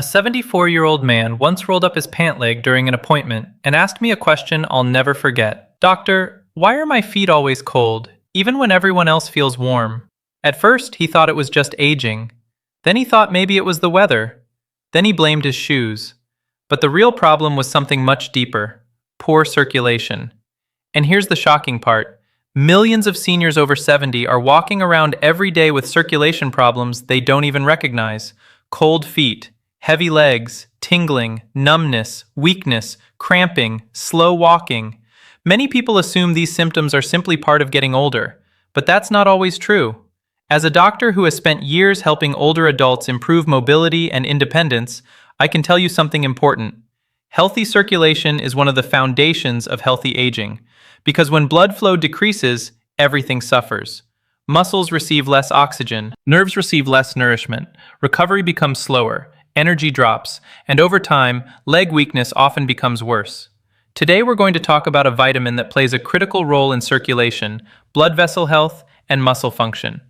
A 74-year-old man once rolled up his pant leg during an appointment and asked me a question I'll never forget. "Doctor, why are my feet always cold, even when everyone else feels warm?" At first, he thought it was just aging. Then he thought maybe it was the weather. Then he blamed his shoes. But the real problem was something much deeper: poor circulation. And here's the shocking part. Millions of seniors over 70 are walking around every day with circulation problems they don't even recognize. Cold feet, heavy legs, tingling, numbness, weakness, cramping, slow walking. Many people assume these symptoms are simply part of getting older, but that's not always true. As a doctor who has spent years helping older adults improve mobility and independence, I can tell you something important. Healthy circulation is one of the foundations of healthy aging, because when blood flow decreases, everything suffers. Muscles receive less oxygen, nerves receive less nourishment, recovery becomes slower, energy drops, and over time, leg weakness often becomes worse. Today we're going to talk about a vitamin that plays a critical role in circulation, blood vessel health, and muscle function.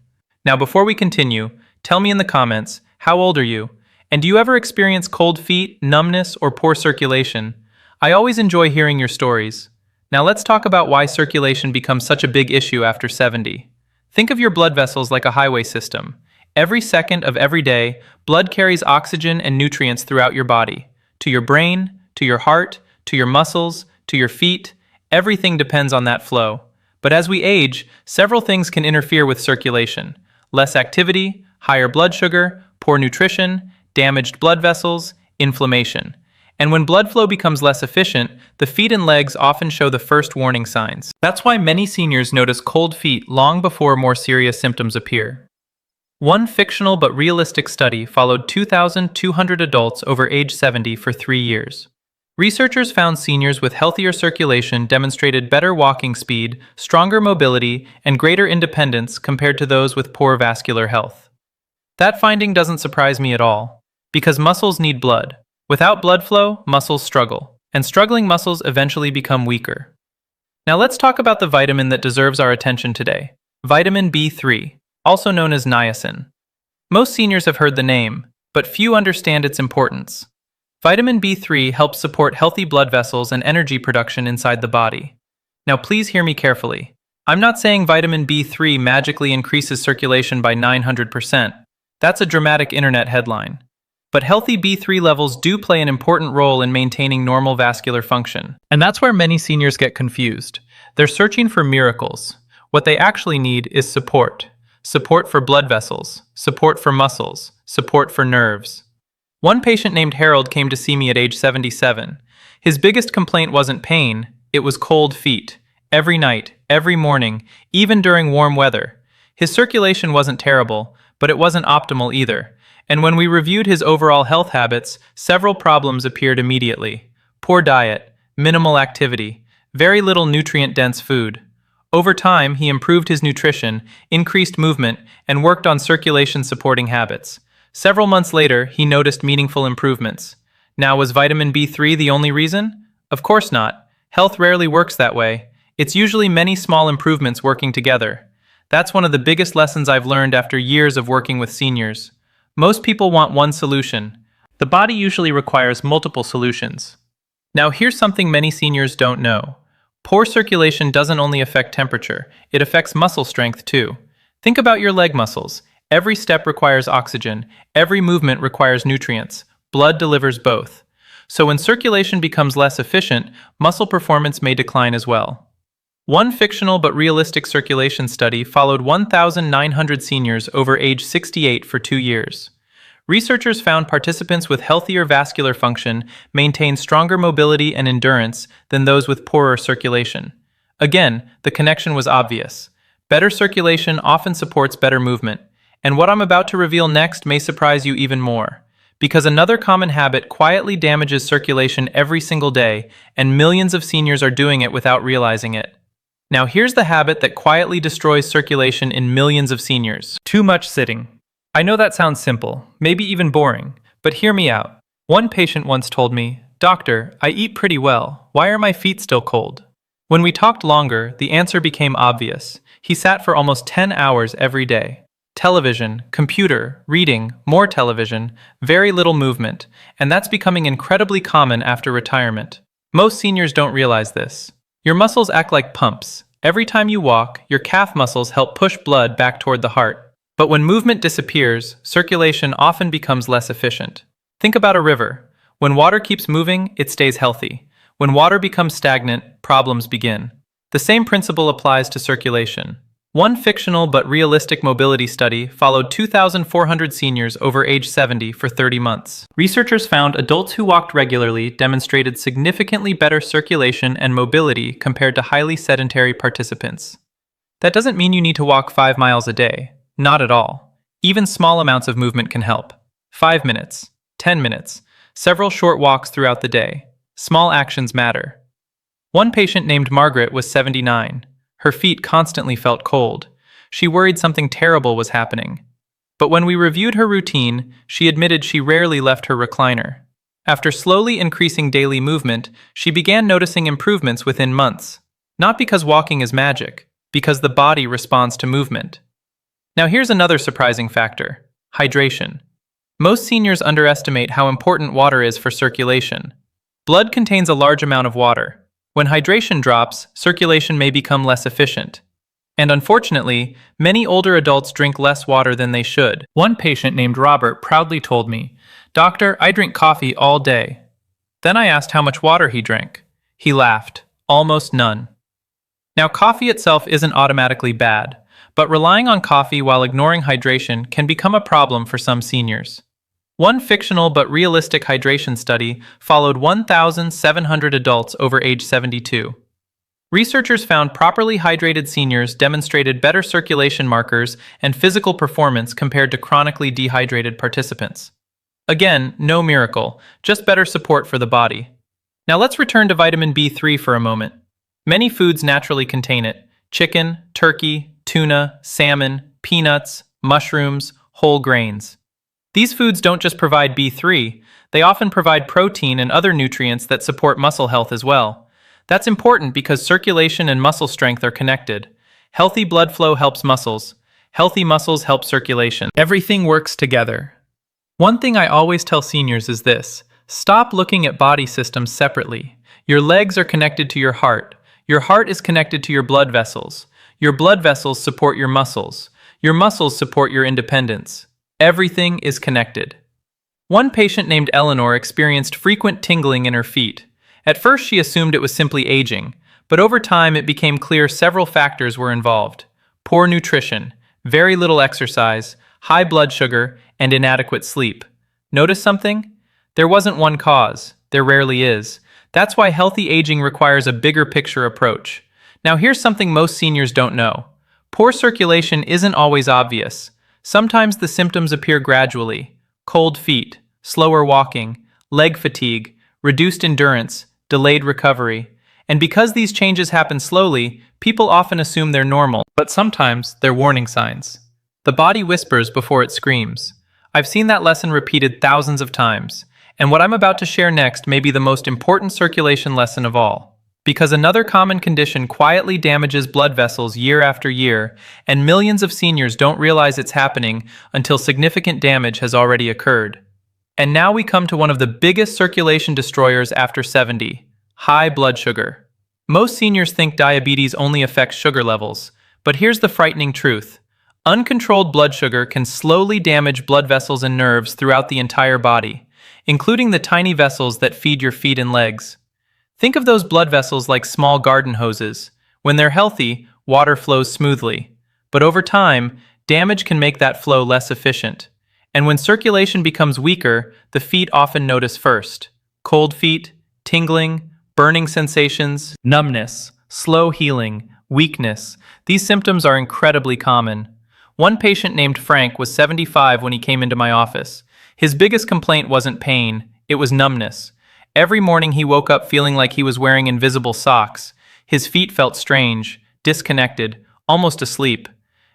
Now before we continue, tell me in the comments, how old are you? And do you ever experience cold feet, numbness, or poor circulation? I always enjoy hearing your stories. Now let's talk about why circulation becomes such a big issue after 70. Think of your blood vessels like a highway system. Every second of every day, blood carries oxygen and nutrients throughout your body. To your brain, to your heart, to your muscles, to your feet. Everything depends on that flow. But as we age, several things can interfere with circulation. Less activity, higher blood sugar, poor nutrition, damaged blood vessels, inflammation. And when blood flow becomes less efficient, the feet and legs often show the first warning signs. That's why many seniors notice cold feet long before more serious symptoms appear. One fictional but realistic study followed 2,200 adults over age 70 for 3 years. Researchers found seniors with healthier circulation demonstrated better walking speed, stronger mobility, and greater independence compared to those with poor vascular health. That finding doesn't surprise me at all, because muscles need blood. Without blood flow, muscles struggle, and struggling muscles eventually become weaker. Now let's talk about the vitamin that deserves our attention today: vitamin B3, also known as niacin. Most seniors have heard the name, but few understand its importance. Vitamin B3 helps support healthy blood vessels and energy production inside the body. Now please hear me carefully. I'm not saying vitamin B3 magically increases circulation by 900%. That's a dramatic internet headline. But healthy B3 levels do play an important role in maintaining normal vascular function. And that's where many seniors get confused. They're searching for miracles. What they actually need is support. Support for blood vessels, support for muscles, support for nerves. One patient named Harold came to see me at age 77. His biggest complaint wasn't pain, it was cold feet. Every night, every morning, even during warm weather. His circulation wasn't terrible, but it wasn't optimal either. And when we reviewed his overall health habits, several problems appeared immediately. Poor diet, minimal activity, very little nutrient-dense food. Over time, he improved his nutrition, increased movement, and worked on circulation-supporting habits. Several months later, he noticed meaningful improvements. Now, was vitamin B3 the only reason? Of course not. Health rarely works that way. It's usually many small improvements working together. That's one of the biggest lessons I've learned after years of working with seniors. Most people want one solution. The body usually requires multiple solutions. Now here's something many seniors don't know. Poor circulation doesn't only affect temperature, it affects muscle strength too. Think about your leg muscles. Every step requires oxygen, every movement requires nutrients. Blood delivers both. So when circulation becomes less efficient, muscle performance may decline as well. One fictional but realistic circulation study followed 1,900 seniors over age 68 for 2 years. Researchers found participants with healthier vascular function maintained stronger mobility and endurance than those with poorer circulation. Again, the connection was obvious. Better circulation often supports better movement. And what I'm about to reveal next may surprise you even more. Because another common habit quietly damages circulation every single day, and millions of seniors are doing it without realizing it. Now here's the habit that quietly destroys circulation in millions of seniors. Too much sitting. I know that sounds simple, maybe even boring, but hear me out. One patient once told me, "Doctor, I eat pretty well. Why are my feet still cold?" When we talked longer, the answer became obvious. He sat for almost 10 hours every day. television, computer, reading, more television, very little movement, and that's becoming incredibly common after retirement. Most seniors don't realize this. Your muscles act like pumps. Every time you walk, your calf muscles help push blood back toward the heart. But when movement disappears, circulation often becomes less efficient. Think about a river. When water keeps moving, it stays healthy. When water becomes stagnant, problems begin. The same principle applies to circulation. One fictional but realistic mobility study followed 2,400 seniors over age 70 for 30 months. Researchers found adults who walked regularly demonstrated significantly better circulation and mobility compared to highly sedentary participants. That doesn't mean you need to walk 5 miles a day. Not at all. Even small amounts of movement can help. 5 minutes, 10 minutes, several short walks throughout the day. Small actions matter. One patient named Margaret was 79. Her feet constantly felt cold. She worried something terrible was happening. But when we reviewed her routine, she admitted she rarely left her recliner. After slowly increasing daily movement, she began noticing improvements within months. Not because walking is magic, because the body responds to movement. Now here's another surprising factor: hydration. Most seniors underestimate how important water is for circulation. Blood contains a large amount of water. When hydration drops, circulation may become less efficient. And unfortunately, many older adults drink less water than they should. One patient named Robert proudly told me, "Doctor, I drink coffee all day." Then I asked how much water he drank. He laughed, "Almost none." Now, coffee itself isn't automatically bad, but relying on coffee while ignoring hydration can become a problem for some seniors. One fictional but realistic hydration study followed 1,700 adults over age 72. Researchers found properly hydrated seniors demonstrated better circulation markers and physical performance compared to chronically dehydrated participants. Again, no miracle, just better support for the body. Now let's return to vitamin B3 for a moment. Many foods naturally contain it: chicken, turkey, tuna, salmon, peanuts, mushrooms, whole grains. These foods don't just provide B3, they often provide protein and other nutrients that support muscle health as well. That's important because circulation and muscle strength are connected. Healthy blood flow helps muscles. Healthy muscles help circulation. Everything works together. One thing I always tell seniors is this: stop looking at body systems separately. Your legs are connected to your heart. Your heart is connected to your blood vessels. Your blood vessels support your muscles. Your muscles support your independence. Everything is connected. One patient named Eleanor experienced frequent tingling in her feet. At first, she assumed it was simply aging, but over time it became clear several factors were involved: poor nutrition, very little exercise, high blood sugar, and inadequate sleep. Notice something? There wasn't one cause. There rarely is. That's why healthy aging requires a bigger picture approach. Now here's something most seniors don't know. Poor circulation isn't always obvious. Sometimes the symptoms appear gradually: cold feet, slower walking, leg fatigue, reduced endurance, delayed recovery. And because these changes happen slowly, people often assume they're normal, but sometimes they're warning signs. The body whispers before it screams. I've seen that lesson repeated thousands of times, and what I'm about to share next may be the most important circulation lesson of all. Because another common condition quietly damages blood vessels year after year, and millions of seniors don't realize it's happening until significant damage has already occurred. And now we come to one of the biggest circulation destroyers after 70: high blood sugar. Most seniors think diabetes only affects sugar levels, but here's the frightening truth. Uncontrolled blood sugar can slowly damage blood vessels and nerves throughout the entire body, including the tiny vessels that feed your feet and legs. Think of those blood vessels like small garden hoses. When they're healthy, water flows smoothly. But over time, damage can make that flow less efficient. And when circulation becomes weaker, the feet often notice first: cold feet, tingling, burning sensations, numbness, slow healing, weakness. These symptoms are incredibly common. One patient named Frank was 75 when he came into my office. His biggest complaint wasn't pain, it was numbness. Every morning he woke up feeling like he was wearing invisible socks. His feet felt strange, disconnected, almost asleep.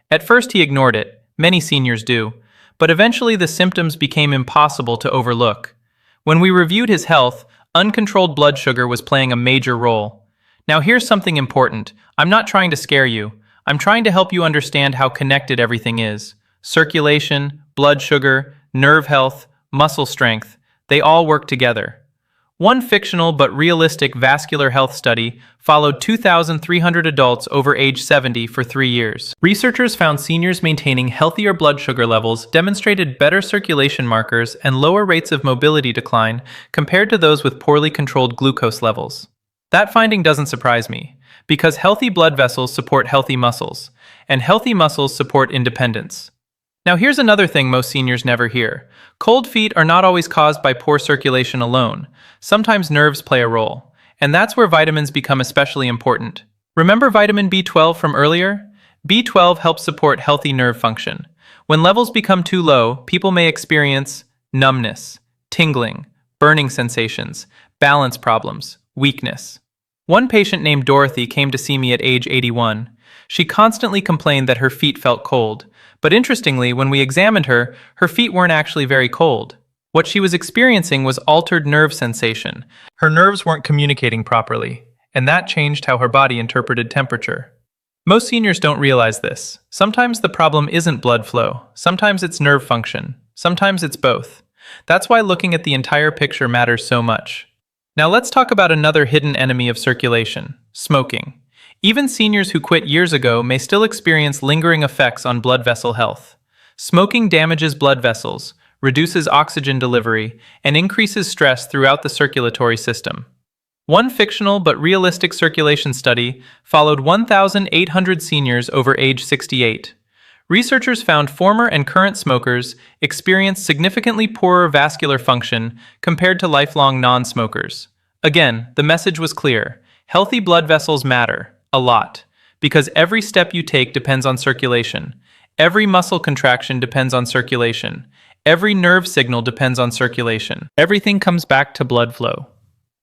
At first he ignored it, many seniors do, but eventually the symptoms became impossible to overlook. When we reviewed his health, uncontrolled blood sugar was playing a major role. Now here's something important. I'm not trying to scare you. I'm trying to help you understand how connected everything is. Circulation, blood sugar, nerve health, muscle strength, they all work together. One fictional but realistic vascular health study followed 2,300 adults over age 70 for 3 years. Researchers found seniors maintaining healthier blood sugar levels demonstrated better circulation markers and lower rates of mobility decline compared to those with poorly controlled glucose levels. That finding doesn't surprise me, because healthy blood vessels support healthy muscles, and healthy muscles support independence. Now here's another thing most seniors never hear. Cold feet are not always caused by poor circulation alone. Sometimes nerves play a role, and that's where vitamins become especially important. Remember vitamin B12 from earlier? B12 helps support healthy nerve function. When levels become too low, people may experience numbness, tingling, burning sensations, balance problems, weakness. One patient named Dorothy came to see me at age 81. She constantly complained that her feet felt cold, but interestingly, when we examined her, her feet weren't actually very cold. What she was experiencing was altered nerve sensation. Her nerves weren't communicating properly, and that changed how her body interpreted temperature. Most seniors don't realize this. Sometimes the problem isn't blood flow, sometimes it's nerve function, sometimes it's both. That's why looking at the entire picture matters so much. Now let's talk about another hidden enemy of circulation: smoking. Even seniors who quit years ago may still experience lingering effects on blood vessel health. Smoking damages blood vessels, reduces oxygen delivery, and increases stress throughout the circulatory system. One fictional but realistic circulation study followed 1,800 seniors over age 68. Researchers found former and current smokers experienced significantly poorer vascular function compared to lifelong non-smokers. Again, the message was clear: healthy blood vessels matter. A lot, because every step you take depends on circulation. Every muscle contraction depends on circulation. Every nerve signal depends on circulation. Everything comes back to blood flow.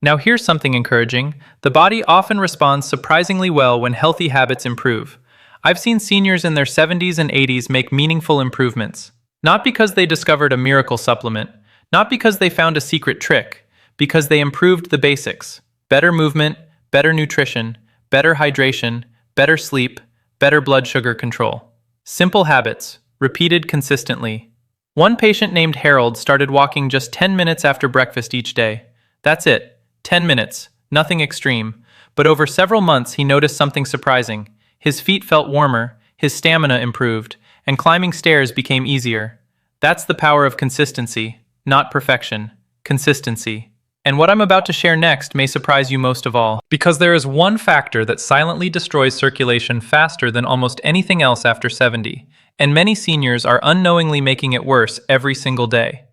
Now here's something encouraging. The body often responds surprisingly well when healthy habits improve. I've seen seniors in their 70s and 80s make meaningful improvements. Not because they discovered a miracle supplement, not because they found a secret trick, because they improved the basics: better movement, better nutrition, better hydration, better sleep, better blood sugar control. Simple habits, repeated consistently. One patient named Harold started walking just 10 minutes after breakfast each day. That's it, 10 minutes, nothing extreme. But over several months he noticed something surprising. His feet felt warmer, his stamina improved, and climbing stairs became easier. That's the power of consistency, not perfection. Consistency. And what I'm about to share next may surprise you most of all, because there is one factor that silently destroys circulation faster than almost anything else after 70, and many seniors are unknowingly making it worse every single day.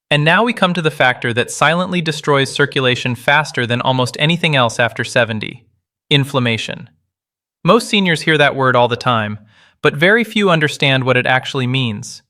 And now we come to the factor that silently destroys circulation faster than almost anything else after 70: inflammation. Most seniors hear that word all the time, but very few understand what it actually means.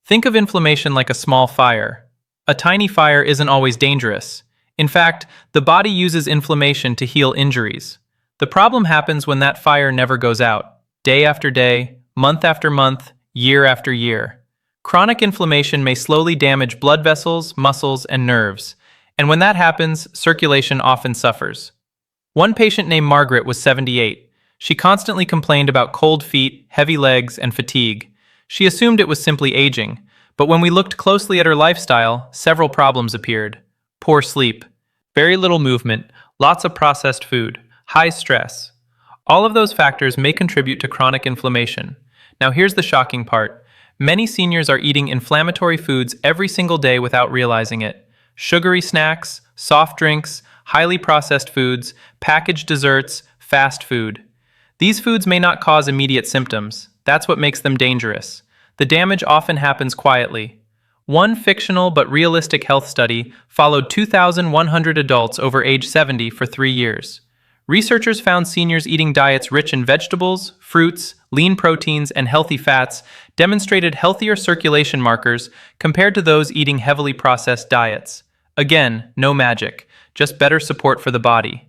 Think of inflammation like a small fire. A tiny fire isn't always dangerous. In fact, the body uses inflammation to heal injuries. The problem happens when that fire never goes out, day after day, month after month, year after year. Chronic inflammation may slowly damage blood vessels, muscles, and nerves, and when that happens, circulation often suffers. One patient named Margaret was 78. She constantly complained about cold feet, heavy legs, and fatigue. She assumed it was simply aging, but when we looked closely at her lifestyle, several problems appeared. Poor sleep, very little movement, lots of processed food, high stress. All of those factors may contribute to chronic inflammation. Now here's the shocking part. Many seniors are eating inflammatory foods every single day without realizing it. Sugary snacks, soft drinks, highly processed foods, packaged desserts, fast food. These foods may not cause immediate symptoms. That's what makes them dangerous. The damage often happens quietly. One fictional but realistic health study followed 2,100 adults over age 70 for 3 years. Researchers found seniors eating diets rich in vegetables, fruits, lean proteins, and healthy fats demonstrated healthier circulation markers compared to those eating heavily processed diets. Again, no magic, just better support for the body.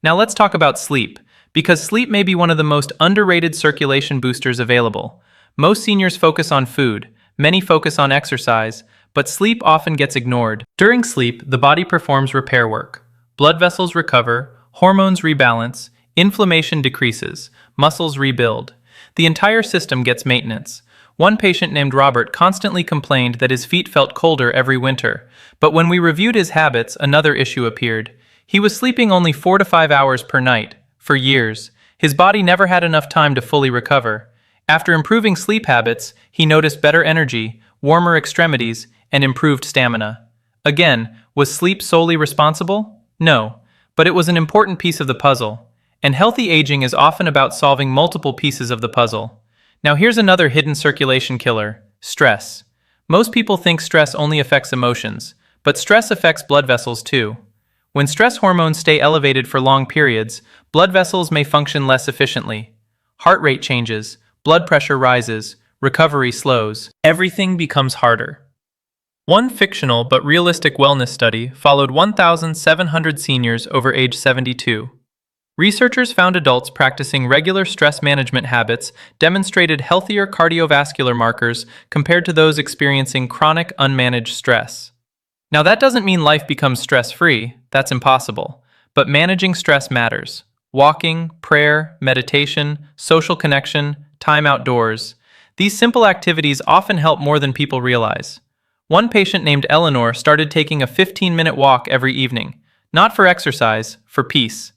Now let's talk about sleep, because sleep may be one of the most underrated circulation boosters available. Most seniors focus on food, many focus on exercise, but sleep often gets ignored. During sleep, the body performs repair work. Blood vessels recover, hormones rebalance, inflammation decreases, muscles rebuild. The entire system gets maintenance. One patient named Robert constantly complained that his feet felt colder every winter, but when we reviewed his habits, another issue appeared. He was sleeping only 4 to 5 hours per night, for years. His body never had enough time to fully recover. After improving sleep habits, he noticed better energy, warmer extremities, and improved stamina. Again, was sleep solely responsible? No, but it was an important piece of the puzzle. And healthy aging is often about solving multiple pieces of the puzzle. Now here's another hidden circulation killer: stress. Most people think stress only affects emotions, but stress affects blood vessels too. When stress hormones stay elevated for long periods, blood vessels may function less efficiently. Heart rate changes, blood pressure rises, recovery slows. Everything becomes harder. One fictional but realistic wellness study followed 1,700 seniors over age 72. Researchers found adults practicing regular stress management habits demonstrated healthier cardiovascular markers compared to those experiencing chronic unmanaged stress. Now that doesn't mean life becomes stress-free, that's impossible, but managing stress matters. Walking, prayer, meditation, social connection, time outdoors. These simple activities often help more than people realize. One patient named Eleanor started taking a 15-minute walk every evening, not for exercise, for peace.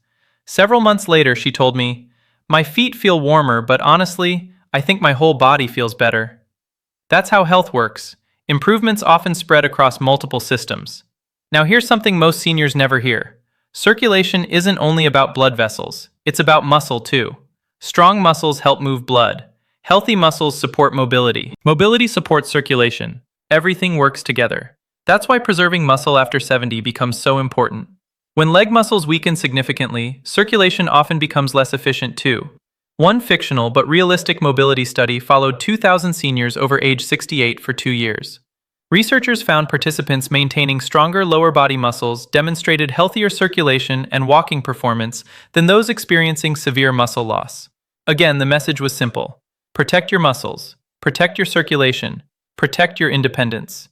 Several months later, she told me, "My feet feel warmer, but honestly, I think my whole body feels better." That's how health works. Improvements often spread across multiple systems. Now here's something most seniors never hear. Circulation isn't only about blood vessels, it's about muscle too. Strong muscles help move blood. Healthy muscles support mobility. Mobility supports circulation. Everything works together. That's why preserving muscle after 70 becomes so important. When leg muscles weaken significantly, circulation often becomes less efficient too. One fictional but realistic mobility study followed 2,000 seniors over age 68 for 2 years. Researchers found participants maintaining stronger lower body muscles demonstrated healthier circulation and walking performance than those experiencing severe muscle loss. Again, the message was simple: protect your muscles, protect your circulation, protect your independence.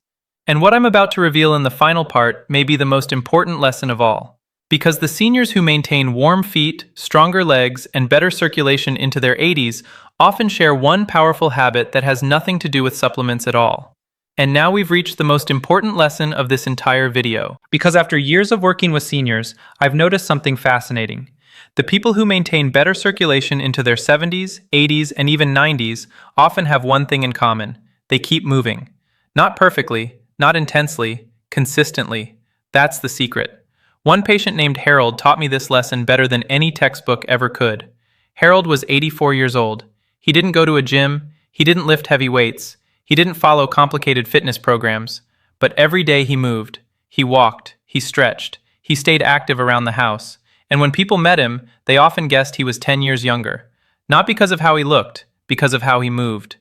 And what I'm about to reveal in the final part may be the most important lesson of all. Because the seniors who maintain warm feet, stronger legs, and better circulation into their 80s often share one powerful habit that has nothing to do with supplements at all. And now we've reached the most important lesson of this entire video. Because after years of working with seniors, I've noticed something fascinating. The people who maintain better circulation into their 70s, 80s, and even 90s often have one thing in common: they keep moving. Not perfectly, not intensely, consistently. That's the secret. One patient named Harold taught me this lesson better than any textbook ever could. Harold was 84 years old. He didn't go to a gym, he didn't lift heavy weights, he didn't follow complicated fitness programs, but every day he moved. He walked, he stretched, he stayed active around the house, and when people met him, they often guessed he was 10 years younger. Not because of how he looked, because of how he moved.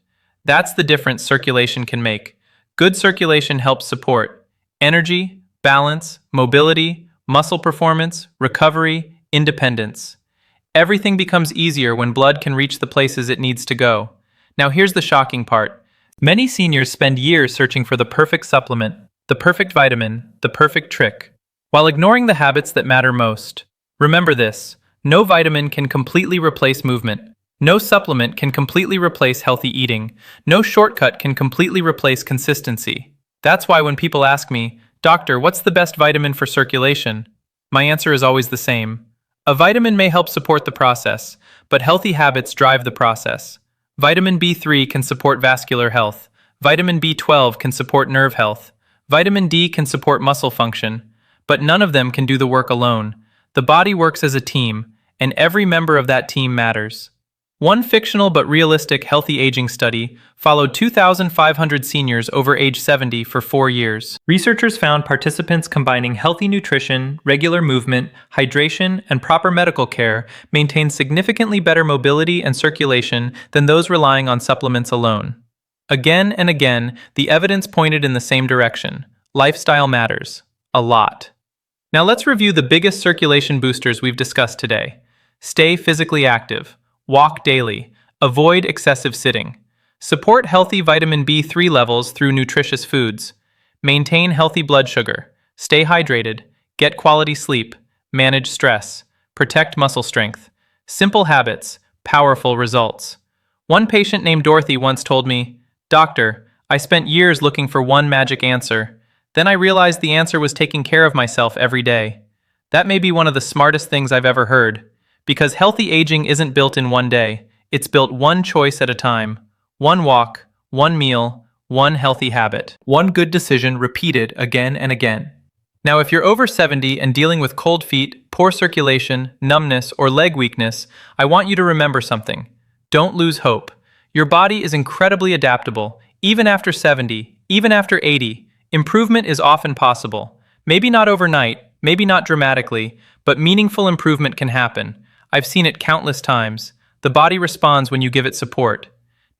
That's the difference circulation can make. Good circulation helps support energy, balance, mobility, muscle performance, recovery, independence. Everything becomes easier when blood can reach the places it needs to go. Now here's the shocking part. Many seniors spend years searching for the perfect supplement, the perfect vitamin, the perfect trick, while ignoring the habits that matter most. Remember this: no vitamin can completely replace movement. No supplement can completely replace healthy eating. No shortcut can completely replace consistency. That's why when people ask me, "Doctor, what's the best vitamin for circulation?" my answer is always the same. A vitamin may help support the process, but healthy habits drive the process. Vitamin B3 can support vascular health. Vitamin B12 can support nerve health. Vitamin D can support muscle function. But none of them can do the work alone. The body works as a team, and every member of that team matters. One fictional but realistic healthy aging study followed 2,500 seniors over age 70 for 4 years. Researchers found participants combining healthy nutrition, regular movement, hydration, and proper medical care maintained significantly better mobility and circulation than those relying on supplements alone. Again and again, the evidence pointed in the same direction. Lifestyle matters. A lot. Now let's review the biggest circulation boosters we've discussed today. Stay physically active. Walk daily. Avoid excessive sitting. Support healthy vitamin B3 levels through nutritious foods. Maintain healthy blood sugar. Stay hydrated. Get quality sleep. Manage stress. Protect muscle strength. Simple habits, powerful results. One patient named Dorothy once told me, Doctor, I spent years looking for one magic answer. Then I realized the answer was taking care of myself every day. That may be one of the smartest things I've ever heard. Because healthy aging isn't built in one day, it's built one choice at a time. One walk, one meal, one healthy habit. One good decision repeated again and again. Now, if you're over 70 and dealing with cold feet, poor circulation, numbness, or leg weakness, I want you to remember something. Don't lose hope. Your body is incredibly adaptable. Even after 70, even after 80, improvement is often possible. Maybe not overnight, maybe not dramatically, but meaningful improvement can happen. I've seen it countless times. The body responds when you give it support.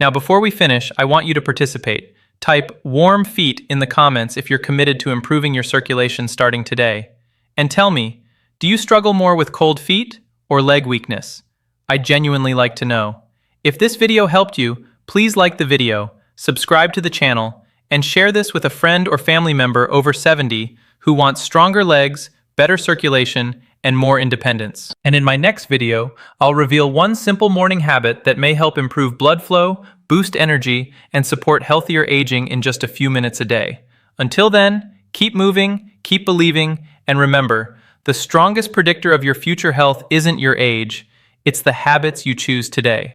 Now, before we finish, I want you to participate. Type warm feet in the comments if you're committed to improving your circulation starting today. And tell me, do you struggle more with cold feet or leg weakness? I'd genuinely like to know. If this video helped you, please like the video, subscribe to the channel, and share this with a friend or family member over 70 who wants stronger legs, better circulation, and more independence. And in my next video, I'll reveal one simple morning habit that may help improve blood flow, boost energy, and support healthier aging in just a few minutes a day. Until then, keep moving, keep believing, and remember, the strongest predictor of your future health isn't your age, it's the habits you choose today.